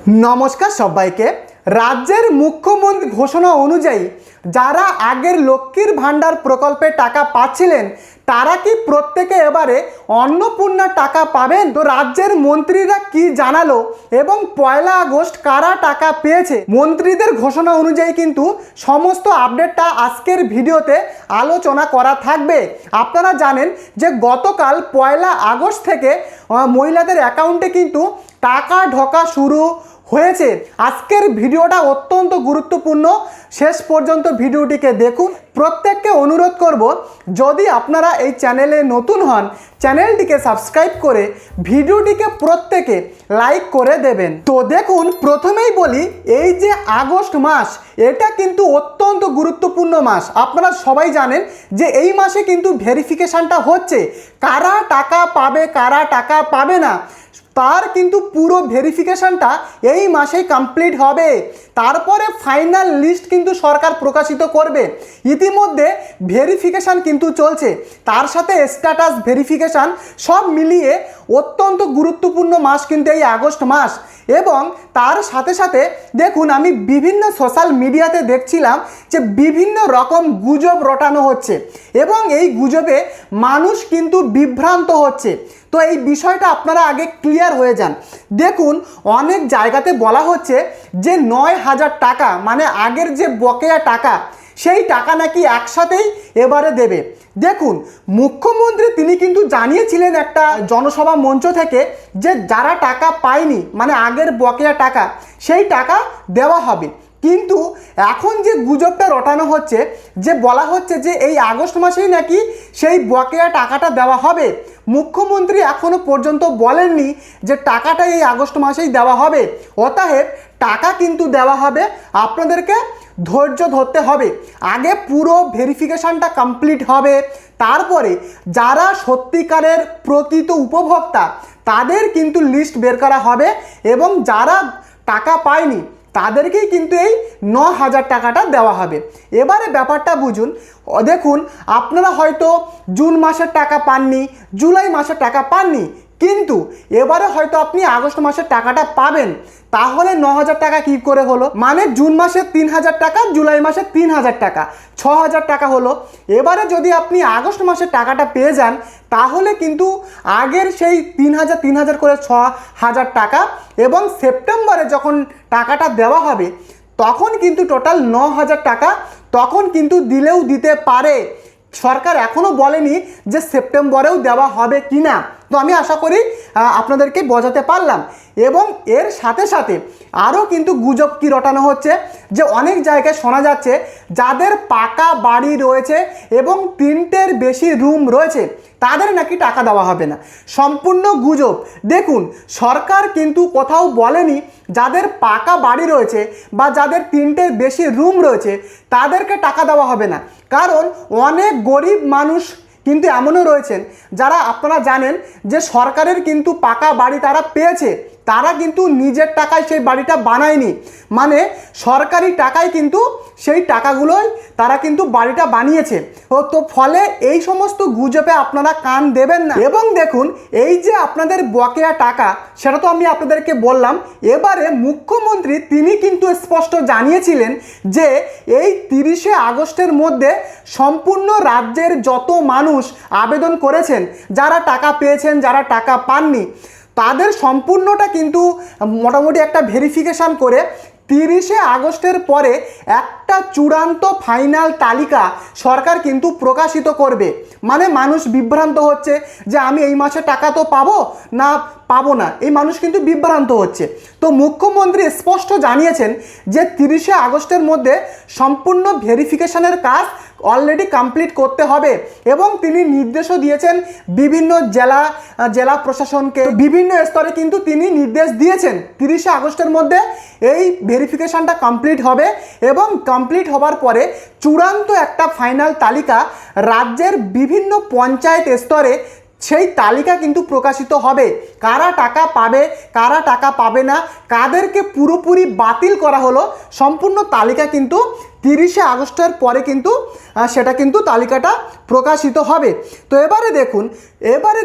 नमस्कार सबाइके राज्येर मुख्यमंत्री घोषणा अनुयायी যারা আগের লক্ষ্মীর ভান্ডার প্রকল্পে টাকা পাচ্ছিলেন তারা কি প্রত্যেকে এবারে অন্নপূর্ণা টাকা পাবেন? তো রাজ্যের মন্ত্রীরা কি জানালো এবং পয়লা আগস্ট কারা টাকা পেয়েছে মন্ত্রীদের ঘোষণা অনুযায়ী কিন্তু সমস্ত আপডেটটা আজকের ভিডিওতে আলোচনা করা থাকবে। আপনারা জানেন যে গতকাল পয়লা আগস্ট থেকে মহিলাদের অ্যাকাউন্টে কিন্তু টাকা ঢোকা শুরু হয়েছে। আজকের ভিডিওটা অত্যন্ত গুরুত্বপূর্ণ, শেষ পর্যন্ত ভিডিওটিকে দেখুন। প্রত্যেককে অনুরোধ করব, যদি আপনারা এই চ্যানেলে নতুন হন চ্যানেলটিকে সাবস্ক্রাইব করে ভিডিওটিকে প্রত্যেকে লাইক করে দেবেন। তো দেখুন, প্রথমেই বলি এই যে আগস্ট মাস, এটা কিন্তু অত্যন্ত গুরুত্বপূর্ণ মাস। আপনারা সবাই জানেন যে এই মাসে কিন্তু ভেরিফিকেশানটা হচ্ছে, কারা টাকা পাবে কারা টাকা পাবে না তার কিন্তু পুরো ভেরিফিকেশানটা এই মাসেই কমপ্লিট হবে। তারপরে ফাইনাল লিস্ট কিন্তু সরকার প্রকাশিত করবে। ইতিমধ্যে ভেরিফিকেশান কিন্তু চলছে, তার সাথে স্ট্যাটাস ভেরিফিকেশান সব মিলিয়ে অত্যন্ত গুরুত্বপূর্ণ মাস কিন্তু এই আগস্ট মাস। এবং তার সাথে সাথে দেখুন, আমি বিভিন্ন সোশ্যাল মিডিয়াতে দেখছিলাম যে বিভিন্ন রকম গুজব রটানো হচ্ছে এবং এই গুজবে মানুষ কিন্তু বিভ্রান্ত হচ্ছে। তো এই বিষয়টা আপনারা আগে ক্লিয়ার হয়ে যান। দেখুন, অনেক জায়গাতে বলা হচ্ছে যে 9,000 টাকা মানে আগের যে বকেয়া টাকা সেই টাকা নাকি একসাথেই এবারে দেবে। দেখুন, মুখ্যমন্ত্রী তিনি কিন্তু জানিয়েছিলেন একটা জনসভা মঞ্চ থেকে যে যারা টাকা পায়নি মানে আগের বকেয়া টাকা সেই টাকা দেওয়া হবে। কিন্তু এখন যে গুজবটা রটানো হচ্ছে যে বলা হচ্ছে যে এই আগস্ট মাসেই নাকি সেই বকেয়া টাকাটা দেওয়া হবে। মুখ্যমন্ত্রী এখনো পর্যন্ত বলেননি যে টাকাটা এই আগস্ট মাসেই দেওয়া হবে। অতএব টাকা কিন্তু দেওয়া হবে, আপনাদেরকে ধৈর্য ধরতে হবে। আগে পুরো ভেরিফিকেশানটা কমপ্লিট হবে, তারপরে যারা সত্যিকারের প্রকৃত উপভোক্তা তাদের কিন্তু লিস্ট বের করা হবে এবং যারা টাকা পায়নি তাদেরকেই কিন্তু এই 9,000 টাকাটা দেওয়া হবে। এবারে ব্যাপারটা বুঝুন। দেখুন, আপনারা হয়তো জুন মাসের টাকা পাননি, জুলাই মাসের টাকা পাননি, কিন্তু এবারে হয়তো আপনি আগস্ট মাসের টাকাটা পাবেন। তাহলে 9,000 টাকা কী করে হলো? মানে জুন মাসে 3,000 টাকা, জুলাই মাসে 3,000 টাকা, 6,000 টাকা হলো। এবারে যদি আপনি আগস্ট মাসের টাকাটা পেয়ে যান তাহলে কিন্তু আগের সেই 3,000 করে 6,000 টাকা এবং সেপ্টেম্বরে যখন টাকাটা দেওয়া হবে তখন কিন্তু টোটাল 9,000 টাকা তখন কিন্তু দিলেও দিতে পারে। সরকার এখনও বলেনি যে সেপ্টেম্বরেও দেওয়া হবে কি না। তো আমি আশা করি আপনাদেরকে বোঝাতে পারলাম। এবং এর সাথে সাথে আরও কিন্তু গুজব কি রটানো হচ্ছে যে অনেক জায়গায় শোনা যাচ্ছে যাদের পাকা বাড়ি রয়েছে এবং 3টের বেশি রুম রয়েছে তাদের নাকি টাকা দেওয়া হবে না। সম্পূর্ণ গুজব। দেখুন, সরকার কিন্তু কোথাও বলেনি যাদের পাকা বাড়ি রয়েছে বা যাদের 3টের বেশি রুম রয়েছে তাদেরকে টাকা দেওয়া হবে না। কারণ অনেক গরিব মানুষ কিন্তু এমনও রয়েছেন যারা আপনারা জানেন যে সরকারের কিন্তু পাকা বাড়ি তারা পেয়েছে, তারা কিন্তু নিজের টাকায় সেই বাড়িটা বানায়নি, মানে সরকারি টাকায় কিন্তু সেই টাকাগুলোই তারা কিন্তু বাড়িটা বানিয়েছে। তো ফলে এই সমস্ত গুজবে আপনারা কান দেবেন না। এবং দেখুন, এই যে আপনাদের বকেয়া টাকা সেটা তো আমি আপনাদেরকে বললাম। এবারে মুখ্যমন্ত্রী তিনি কিন্তু স্পষ্ট জানিয়েছিলেন যে এই 30শে আগস্টের মধ্যে সম্পূর্ণ রাজ্যের যত মানুষ আবেদন করেছেন, যারা টাকা পেয়েছেন যারা টাকা পাননি তাদের সম্পূর্ণটা কিন্তু মোটামুটি একটা ভেরিফিকেশান করে 30শে আগস্টের পরে একটা চূড়ান্ত ফাইনাল তালিকা সরকার কিন্তু প্রকাশিত করবে। মানে মানুষ বিভ্রান্ত হচ্ছে যে আমি এই মাসে টাকা তো পাবো না পাবো না, এই মানুষ কিন্তু বিভ্রান্ত হচ্ছে। তো মুখ্যমন্ত্রী স্পষ্ট জানিয়েছেন যে 30শে আগস্টের মধ্যে সম্পূর্ণ ভেরিফিকেশানের কাজ অলরেডি কমপ্লিট করতে হবে এবং তিনি নির্দেশও দিয়েছেন বিভিন্ন জেলা প্রশাসনকে, বিভিন্ন স্তরে কিন্তু তিনি নির্দেশ দিয়েছেন 30শে আগস্টের মধ্যে এই ভেরিফিকেশানটা কমপ্লিট হবে এবং কমপ্লিট হবার পরে চূড়ান্ত একটা ফাইনাল তালিকা রাজ্যের বিভিন্ন পঞ্চায়েত স্তরে সেই তালিকা কিন্তু প্রকাশিত হবে। কারা টাকা পাবে কারা টাকা পাবে না, কাদেরকে পুরোপুরি বাতিল করা হলো, সম্পূর্ণ তালিকা কিন্তু 30শে আগস্টের পরে কিন্তু সেটা কিন্তু তালিকাটা প্রকাশিত হবে। তো এবারে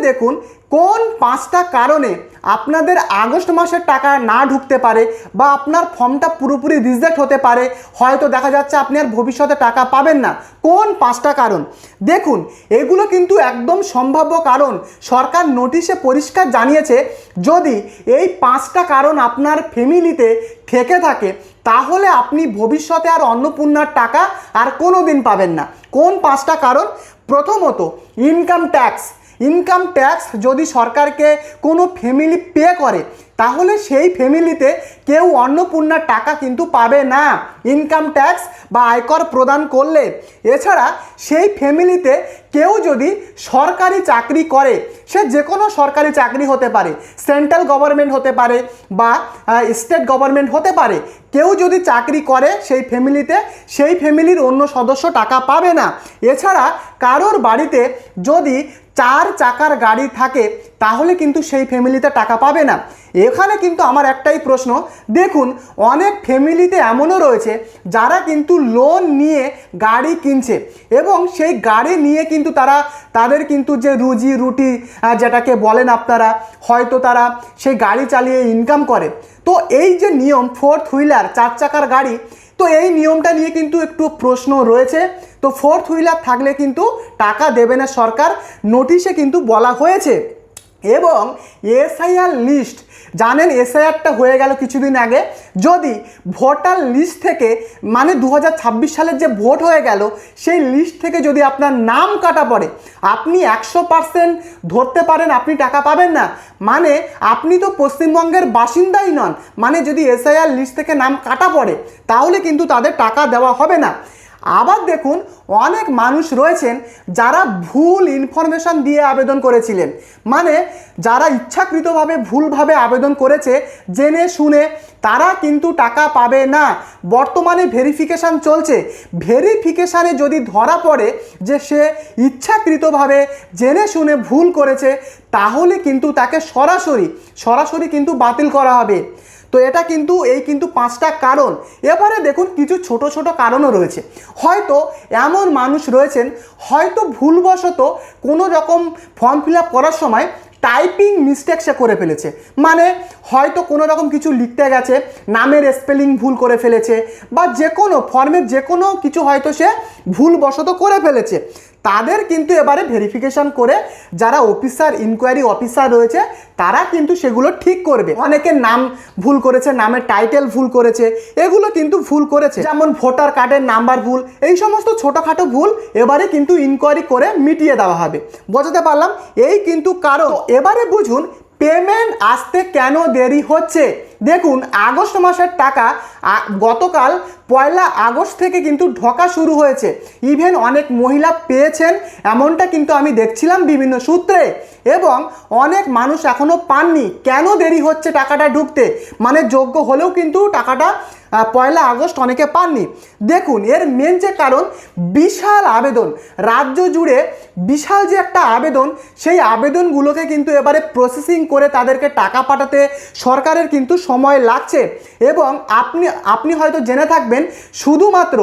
দেখুন কোন 5টা কারণে আপনাদের আগস্ট মাসের টাকা না ঢুকতে পারে বা আপনার ফর্মটা পুরোপুরি রিজেক্ট হতে পারে, হয়তো দেখা যাচ্ছে আপনি আর ভবিষ্যতে টাকা পাবেন না। কোন 5টা কারণ? দেখুন, এগুলো কিন্তু একদম সম্ভাব্য কারণ। সরকার নোটিশে পরিষ্কার জানিয়েছে, যদি এই 5টা কারণ আপনার ফ্যামিলিতে থেকে থাকে তাহলে আপনি ভবিষ্যতে আর অন্নপূর্ণার টাকা আর কোনো দিন পাবেন না। কোন 5টা কারণ? প্রথমত, ইনকাম ট্যাক্স যদি সরকারকে কোনো ফ্যামিলি পে করে তাহলে সেই ফ্যামিলিতে কেউ অন্নপূর্ণার টাকা কিন্তু পাবে না ইনকাম ট্যাক্স বা আয়কর প্রদান করলে। এছাড়া সেই ফ্যামিলিতে কেউ যদি সরকারি চাকরি করে, সে যে কোনো সরকারি চাকরি হতে পারে, সেন্ট্রাল গভর্নমেন্ট হতে পারে বা স্টেট গভর্নমেন্ট হতে পারে, কেউ যদি চাকরি করে সেই ফ্যামিলিতে, সেই ফ্যামিলির অন্য সদস্য টাকা পাবে না। এছাড়া কারোর বাড়িতে যদি 4 চাকার গাড়ি থাকে তাহলে কিন্তু সেই ফ্যামিলিতে টাকা পাবে না। এখানে কিন্তু আমার একটাই প্রশ্ন, দেখুন অনেক ফ্যামিলিতে এমনও রয়েছে যারা কিন্তু লোন নিয়ে গাড়ি কিনছে এবং সেই গাড়ি নিয়ে কিন্তু তাদের কিন্তু যে রুজি রুটি যেটাকে বলেন আপনারা, হয়তো তারা সেই গাড়ি চালিয়ে ইনকাম করে। তো এই যে নিয়ম 4th হুইলার 4 চাকার গাড়ি, তো এই নিয়মটা নিয়ে কিন্তু একটু প্রশ্ন রয়েছে। তো 4th হুইলার থাকলে কিন্তু টাকা দেবে না সরকার, নোটিশে কিন্তু বলা হয়েছে। এবং এসআইআর লিস্ট, জানেন এসআইআরটা হয়ে গেল কিছুদিন আগে, যদি ভোটার লিস্ট থেকে মানে 2026 সালের যে ভোট হয়ে গেল সেই লিস্ট থেকে যদি আপনার নাম কাটা পড়ে, আপনি 100% ধরতে পারেন আপনি টাকা পাবেন না। মানে আপনি তো পশ্চিমবঙ্গের বাসিন্দাই নন, মানে যদি এসআইআর লিস্ট থেকে নাম কাটা পড়ে তাহলে কিন্তু তাদের টাকা দেওয়া হবে না। আবার দেখুন, অনেক মানুষ রয়েছেন যারা ভুল ইনফরমেশন দিয়ে আবেদন করেছিলেন, মানে যারা ইচ্ছাকৃতভাবে ভুলভাবে আবেদন করেছে জেনে শুনে, তারা কিন্তু টাকা পাবে না। বর্তমানে ভেরিফিকেশান চলছে, ভেরিফিকেশানে যদি ধরা পড়ে যে সে ইচ্ছাকৃতভাবে জেনে শুনে ভুল করেছে তাহলে কিন্তু তাকে সরাসরি কিন্তু বাতিল করা হবে। তো এটা কিন্তু এই কিন্তু 5টা কারণ। এবারে দেখুন কিছু ছোট ছোট কারণও রয়েছে। হয়তো এমন মানুষ রয়েছেন, হয়তো ভুলবশত কোনো রকম ফর্ম ফিল আপ করার সময় টাইপিং মিস্টেক সে করে ফেলেছে, মানে হয়তো কোনো রকম কিছু লিখতে গেছে, নামের স্পেলিং ভুল করে ফেলেছে বা যে কোনো ফর্মের যে কোনো কিছু হয়তো সে ভুলবশত করে ফেলেছে। তাদের কিন্তু এবারে ভেরিফিকেশান করে যারা ইনকোয়ারি অফিসার রয়েছে তারা কিন্তু সেগুলো ঠিক করবে। অনেকের নাম ভুল করেছে, নামের টাইটেল ভুল করেছে, এগুলো কিন্তু ভুল করেছে, যেমন ভোটার কার্ডের নাম্বার ভুল, এই সমস্ত ছোটোখাটো ভুল এবারে কিন্তু ইনকোয়ারি করে মিটিয়ে দেওয়া হবে। বোঝাতে পারলাম? এই কিন্তু কারণ। এবারে বুঝুন পেমেন্ট আসতে কেন দেরি হচ্ছে। দেখুন আগস্ট মাসের টাকা গতকাল 1 আগস্ট থেকে কিন্তু ঢোকা শুরু হয়েছে, ইভেন অনেক মহিলা পেয়েছেন এমনটা কিন্তু আমি দেখছিলাম বিভিন্ন সূত্রে, এবং অনেক মানুষ এখনও পাননি। কেন দেরি হচ্ছে টাকাটা ঢুকতে? মানে যোগ্য হলেও কিন্তু টাকাটা 1 আগস্ট অনেকে পাননি। দেখুন এর মেন যে কারণ, বিশাল আবেদন, রাজ্য জুড়ে বিশাল যে একটা আবেদন, সেই আবেদনগুলোকে কিন্তু এবারে প্রসেসিং করে তাদেরকে টাকা পাঠাতে সরকারের কিন্তু সময় লাগছে। এবং আপনি হয়তো জেনে থাকবেন, শুধুমাত্র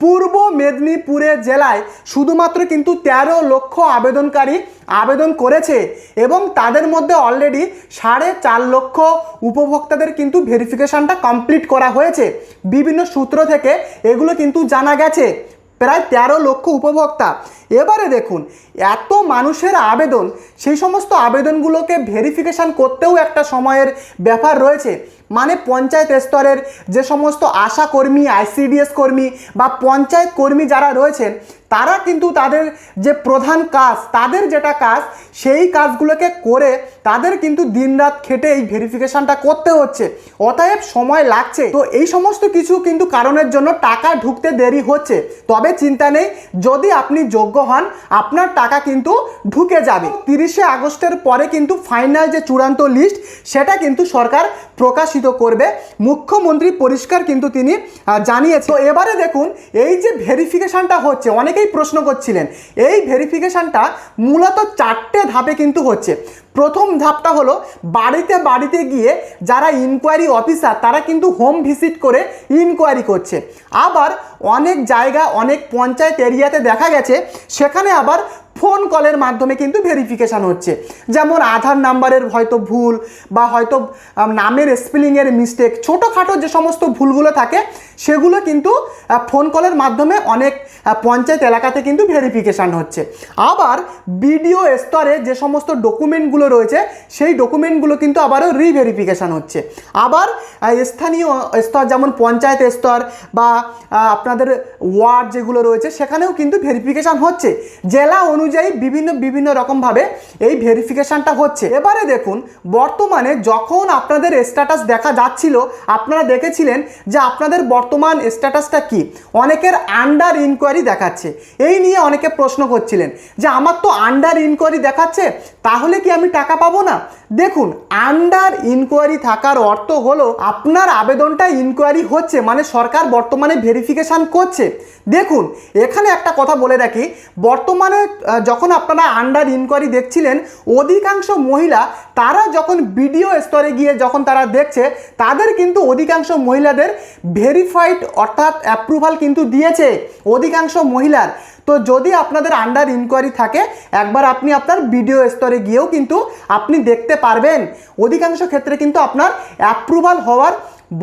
পূর্ব মেদিনীপুরে জেলায় শুধুমাত্র কিন্তু 13 লক্ষ আবেদনকারী আবেদন করেছে এবং তাদের মধ্যে অলরেডি 4.5 লক্ষ উপভোক্তাদের কিন্তু ভেরিফিকেশানটা কমপ্লিট করা হয়েছে। বিভিন্ন সূত্র থেকে এগুলো কিন্তু জানা গেছে, প্রায় 13 লক্ষ উপভোক্তা। এবারে দেখুন এত মানুষের আবেদন, সেই সমস্ত আবেদনগুলোকে ভেরিফিকেশান করতেও একটা সময়ের ব্যাপার রয়েছে। মানে পঞ্চায়েত স্তরের যে সমস্ত আশা কর্মী, আইসিডিএস কর্মী বা পঞ্চায়েত কর্মী যারা রয়েছেন, তারা কিন্তু তাদের যে প্রধান কাজ, তাদের যেটা কাজ, সেই কাজগুলোকে করে তাদের কিন্তু দিনরাত খেটে এই ভেরিফিকেশানটা করতে হচ্ছে, অতএব সময় লাগছে। তো এই সমস্ত কিছু কিন্তু কারণের জন্য টাকা ঢুকতে দেরি হচ্ছে। তবে চিন্তা নেই, যদি আপনি যোগ্য হন আপনার টাকা কিন্তু ঢুকে যাবে। 30শে আগস্টের পরে কিন্তু ফাইনাল যে চূড়ান্ত লিস্ট সেটা কিন্তু সরকার প্রকাশিত করবে, মুখ্যমন্ত্রী পরিষ্কার কিন্তু তিনি জানিয়েছেন। তো এবারে দেখুন এই যে ভেরিফিকেশানটা হচ্ছে, অনেকেই প্রশ্ন করছিলেন, এই ভেরিফিকেশানটা মূলত 4টে ধাপে কিন্তু হচ্ছে। প্রথম ধাপটা হলো বাড়িতে বাড়িতে গিয়ে যারা ইনকোয়ারি অফিসার তারা কিন্তু হোম ভিজিট করে ইনকোয়ারি করছে। আবার অনেক জায়গা অনেক পঞ্চায়েত এরিয়াতে দেখা গেছে সেখানে আবার ফোন কলের মাধ্যমে কিন্তু ভেরিফিকেশান হচ্ছে। যেমন আধার নাম্বারের হয়তো ভুল বা হয়তো নামের স্পেলিংয়ের মিস্টেক, ছোটোখাটো যে সমস্ত ভুলগুলো থাকে সেগুলো কিন্তু ফোন কলের মাধ্যমে অনেক পঞ্চায়েত এলাকাতে কিন্তু ভেরিফিকেশান হচ্ছে। আবার বিডিও স্তরে যে সমস্ত ডকুমেন্টগুলো রয়েছে সেই ডকুমেন্টগুলো কিন্তু আবারও রিভেরিফিকেশান হচ্ছে। আবার স্থানীয় স্তর যেমন পঞ্চায়েত স্তর বা আপনাদের ওয়ার্ড যেগুলো রয়েছে সেখানেও কিন্তু ভেরিফিকেশান হচ্ছে। জেলা অনুযায়ী বিভিন্ন রকমভাবে এই ভেরিফিকেশানটা হচ্ছে। এবারে দেখুন, বর্তমানে যখন আপনাদের স্ট্যাটাস দেখা যাচ্ছিল আপনারা দেখেছিলেন যে আপনাদের বর্তমান স্ট্যাটাসটা কি, অনেকের আন্ডার ইনকোয়ারি দেখাচ্ছে। এই নিয়ে অনেকে প্রশ্ন করছিলেন যে আমার তো আন্ডার ইনকোয়ারি দেখাচ্ছে, তাহলে কি আমি টাকা পাবো না? দেখুন, আন্ডার ইনকোয়ারি থাকার অর্থ হলো আপনার আবেদনটা ইনকোয়ারি হচ্ছে, মানে সরকার বর্তমানে ভেরিফিকেশান করছে। দেখুন, এখানে একটা কথা বলে রাখি, বর্তমানে যখন আপনারা আন্ডার ইনকোয়ারি দেখছিলেন অধিকাংশ মহিলা তারা যখন বিডিও স্তরে গিয়ে যখন তারা দেখছে তাদের কিন্তু অধিকাংশ মহিলাদের ভেরিফাইড অর্থাৎ অ্যাপ্রুভাল কিন্তু দিয়েছে অধিকাংশ মহিলার। তো যদি আপনাদের আন্ডার ইনকোয়ারি থাকে একবার আপনি আপনার বিডিও স্তরে গিয়েও কিন্তু আপনি দেখতে পারবেন, অধিকাংশ ক্ষেত্রে কিন্তু আপনার অ্যাপ্রুভাল হওয়ার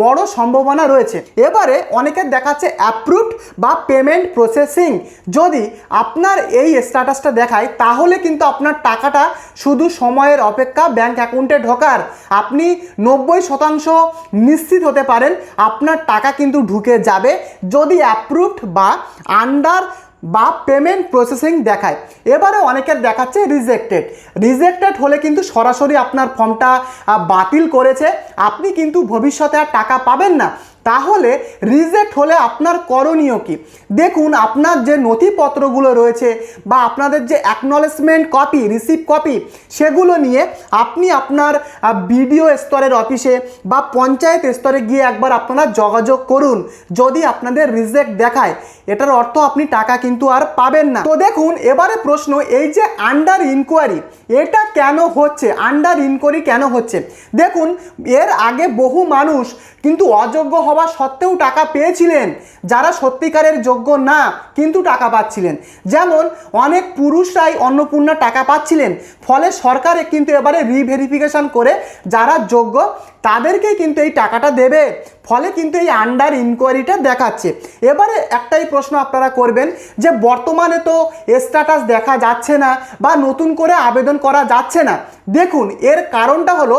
বড় সম্ভাবনা রয়েছে। এবারে অনেকের দেখাচ্ছে অ্যাপ্রুভড বা পেমেন্ট প্রসেসিং। যদি আপনার এই স্ট্যাটাসটা দেখায় তাহলে কিন্তু আপনার টাকাটা শুধু সময়ের অপেক্ষা ব্যাংক অ্যাকাউন্টে ঢোকার। আপনি 90% নিশ্চিত হতে পারেন আপনার টাকা কিন্তু ঢুকে যাবে যদি অ্যাপ্রুভড বা আন্ডার বা পেমেন্ট প্রসেসিং দেখায়। এবারে অনেকের দেখাচ্ছে রিজেক্টেড হলে কিন্তু সরাসরি আপনার ফর্মটা বাতিল করেছে, আপনি কিন্তু ভবিষ্যতে আর টাকা পাবেন না। তাহলে রিজেক্ট হলে আপনার করণীয় কি? দেখুন, আপনার যে নথিপত্রগুলো রয়েছে বা আপনাদের যে অ্যাকনলেজমেন্ট কপি, রিসিপ্ট কপি, সেগুলো নিয়ে আপনি আপনার বিডিও স্তরের অফিসে বা পঞ্চায়েত স্তরে গিয়ে একবার আপনারা যোগাযোগ করুন। যদি আপনাদের রিজেক্ট দেখায় এটার অর্থ আপনি টাকা কিন্তু আর পাবেন না। তো দেখুন, এবারে প্রশ্ন, এই যে আন্ডার ইনকোয়ারি এটা কেন হচ্ছে? আন্ডার ইনকোয়ারি কেন হচ্ছে? দেখুন, এর আগে বহু মানুষ কিন্তু অযোগ্য হওয়া সত্ত্বেও টাকা পেয়েছিলেন, যারা সত্যিকারের যোগ্য না কিন্তু টাকা পাচ্ছিলেন। যেমন অনেক পুরুষরাই অন্নপূর্ণা টাকা পাচ্ছিলেন, ফলে সরকার কিন্তু এবারে রিভেরিফিকেশন করে যারা যোগ্য তাদেরকেই কিন্তু এই টাকাটা দেবে, ফলে কিন্তু এই আন্ডার ইনকোয়ারিটা দেখাচ্ছে। এবারে একটাই প্রশ্ন আপনারা করবেন যে বর্তমানে তো স্ট্যাটাস দেখা যাচ্ছে না বা নতুন করে আবেদন করা যাচ্ছে না। দেখুন, এর কারণটা হলো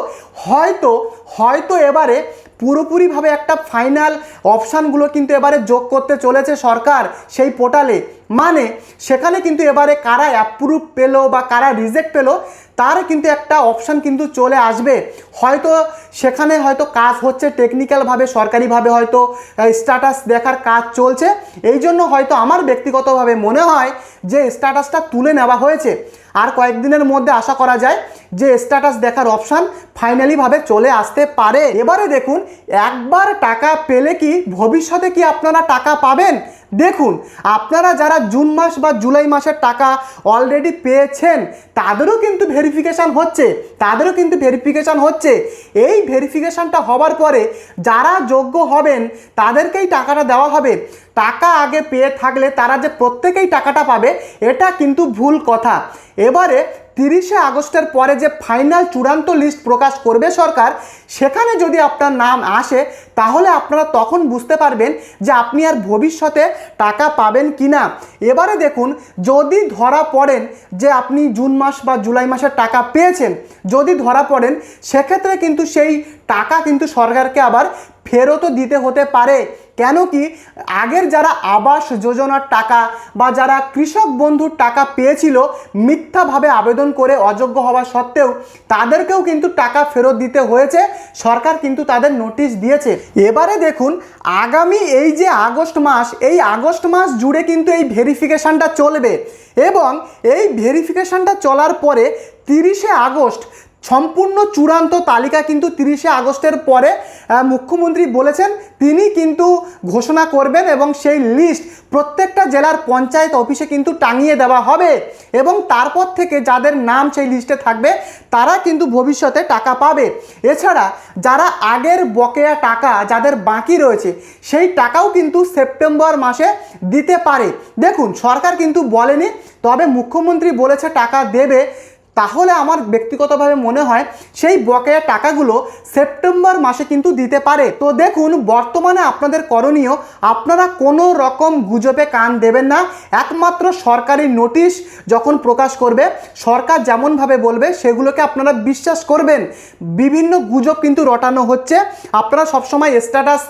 হয়তো এবারে পুরোপুরিভাবে একটা ফাইনাল অপশানগুলো কিন্তু এবারে যোগ করতে চলেছে সরকার সেই পোর্টালে। মানে সেখানে কিন্তু এবারে কারা অ্যাপ্রুভ পেলো বা কারা রিজেক্ট পেলো তার কিন্তু একটা অপশান কিন্তু চলে আসবে। হয়তো সেখানে হয়তো কাজ হচ্ছে টেকনিক্যালভাবে, সরকারিভাবে হয়তো স্ট্যাটাস দেখার কাজ চলছে। এই জন্য হয়তো আমার ব্যক্তিগতভাবে মনে হয় যে স্ট্যাটাসটা তুলে নেওয়া হয়েছে। আর কয়েকদিনের মধ্যে আশা করা যায় যে স্ট্যাটাস দেখার অপশান ফাইনালিভাবে চলে আসতে পারে। এবারে দেখুন, একবার টাকা পেলে কি ভবিষ্যতে কি আপনারা টাকা পাবেন? দেখুন, আপনারা যারা জুন মাস বা জুলাই মাসের টাকা অলরেডি পেয়েছেন তাদেরও কিন্তু ভেরিফিকেশান হচ্ছে। এই ভেরিফিকেশানটা হওয়ার পরে যারা যোগ্য হবেন তাদেরকেই টাকাটা দেওয়া হবে। টাকা আগে পেয়ে থাকলে তারা যে প্রত্যেকেই টাকাটা পাবে এটা কিন্তু ভুল কথা। এবারে 30শে আগস্টের পরে যে ফাইনাল চূড়ান্ত লিস্ট প্রকাশ করবে সরকার, সেখানে যদি আপনার নাম আসে তাহলে আপনারা তখন বুঝতে পারবেন যে আপনি আর ভবিষ্যতে টাকা পাবেন কি না। এবারে দেখুন, যদি ধরা পড়েন যে আপনি জুন মাস বা জুলাই মাসের টাকা পেয়েছেন, যদি ধরা পড়েন সেক্ষেত্রে কিন্তু সেই টাকা কিন্তু সরকারকে আবার ফেরতও দিতে হতে পারে। কেন কি, আগের যারা আবাস যোজনার টাকা বা যারা কৃষক বন্ধুর টাকা পেয়েছিল মিথ্যাভাবে আবেদন করে অযোগ্য হওয়া সত্ত্বেও তাদেরকেও কিন্তু টাকা ফেরত দিতে হয়েছে, সরকার কিন্তু তাদের নোটিশ দিয়েছে। এবারে দেখুন, আগামী এই যে আগস্ট মাস জুড়ে কিন্তু এই ভেরিফিকেশানটা চলবে এবং এই ভেরিফিকেশানটা চলার পরে 30শে আগস্ট সম্পূর্ণ চূড়ান্ত তালিকা কিন্তু 30শে আগস্টের পরে মুখ্যমন্ত্রী বলেছেন তিনি কিন্তু ঘোষণা করবেন এবং সেই লিস্ট প্রত্যেকটা জেলার পঞ্চায়েত অফিসে কিন্তু টাঙিয়ে দেওয়া হবে এবং তারপর থেকে যাদের নাম সেই লিস্টে থাকবে তারা কিন্তু ভবিষ্যতে টাকা পাবে। এছাড়া যারা আগের বকেয়া টাকা যাদের বাকি রয়েছে সেই টাকাও কিন্তু সেপ্টেম্বর মাসে দিতে পারে। দেখুন, সরকার কিন্তু বলেনি, তবে মুখ্যমন্ত্রী বলেছে টাকা দেবে। তাহলে আমার ব্যক্তিগতভাবে মনে হয় সেই বকেয়া টাকাগুলো সেপ্টেম্বর মাসে কিন্তু দিতে পারে। তো দেখুন, বর্তমানে আপনাদের করণীয়, আপনারা কোনো রকম গুজবে কান দেবেন না। একমাত্র সরকারি নোটিশ যখন প্রকাশ করবে, সরকার যেমনভাবে বলবে সেগুলোকে আপনারা বিশ্বাস করবেন। বিভিন্ন গুজব কিন্তু রটানো হচ্ছে। আপনারা সবসময় স্ট্যাটাস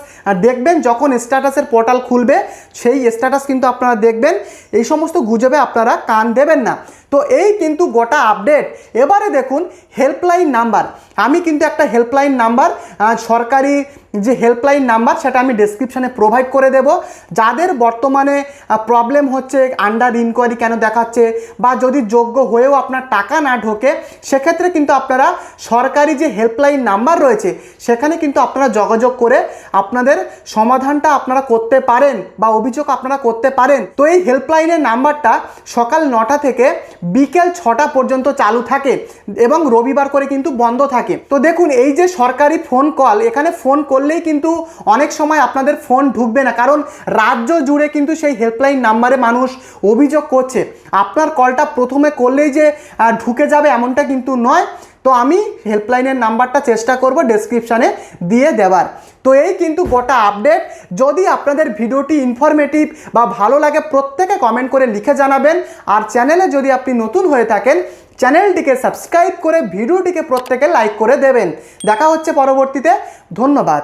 দেখবেন, যখন স্ট্যাটাসের পোর্টাল খুলবে সেই স্ট্যাটাস কিন্তু আপনারা দেখবেন। এই সমস্ত গুজবে আপনারা কান দেবেন না। তো এই কিন্তু গোটা আপডেট। এবারে দেখুন হেল্পলাইন নাম্বার, আমি কিন্তু একটা হেল্পলাইন নাম্বার, সরকারি যে হেল্পলাইন নাম্বার সেটা আমি ডেসক্রিপশানে প্রোভাইড করে দেব। যাদের বর্তমানে প্রবলেম হচ্ছে আন্ডার ইনকোয়ারি কেন দেখাচ্ছে, বা যদি যোগ্য হয়েও আপনার টাকা না ঢোকে, সেক্ষেত্রে কিন্তু আপনারা সরকারি যে হেল্পলাইন নাম্বার রয়েছে সেখানে কিন্তু আপনারা যোগাযোগ করে আপনাদের সমাধানটা আপনারা করতে পারেন বা অভিযোগ আপনারা করতে পারেন। তো এই হেল্পলাইনের নাম্বারটা সকাল 9টা থেকে বিকেল 6টা পর্যন্ত চালু থাকে এবং রবিবার করে কিন্তু বন্ধ থাকে। তো দেখুন, এই যে সরকারি ফোন কল, এখানে ফোন করলেই কিন্তু অনেক সময় আপনাদের ফোন ঢুকবে না, কারণ রাজ্য জুড়ে কিন্তু সেই হেল্পলাইন নাম্বারে মানুষ অভিযোগ করছে। আপনার কলটা প্রথমে করলেই যে ঢুকে যাবে এমনটা কিন্তু নয়। তো আমি হেল্পলাইনের নাম্বারটা চেষ্টা করব ডেসক্রিপশানে দিয়ে দেওয়ার। তো এই কিন্তু গোটা আপডেট। যদি আপনাদের ভিডিওটি ইনফরমেটিভ বা ভালো লাগে প্রত্যেকে কমেন্ট করে লিখে জানাবেন। আর চ্যানেলে যদি আপনি নতুন হয়ে থাকেন, চ্যানেলটিকে সাবস্ক্রাইব করে ভিডিওটিকে প্রত্যেকে লাইক করে দেবেন। দেখা হচ্ছে পরবর্তীতে। ধন্যবাদ।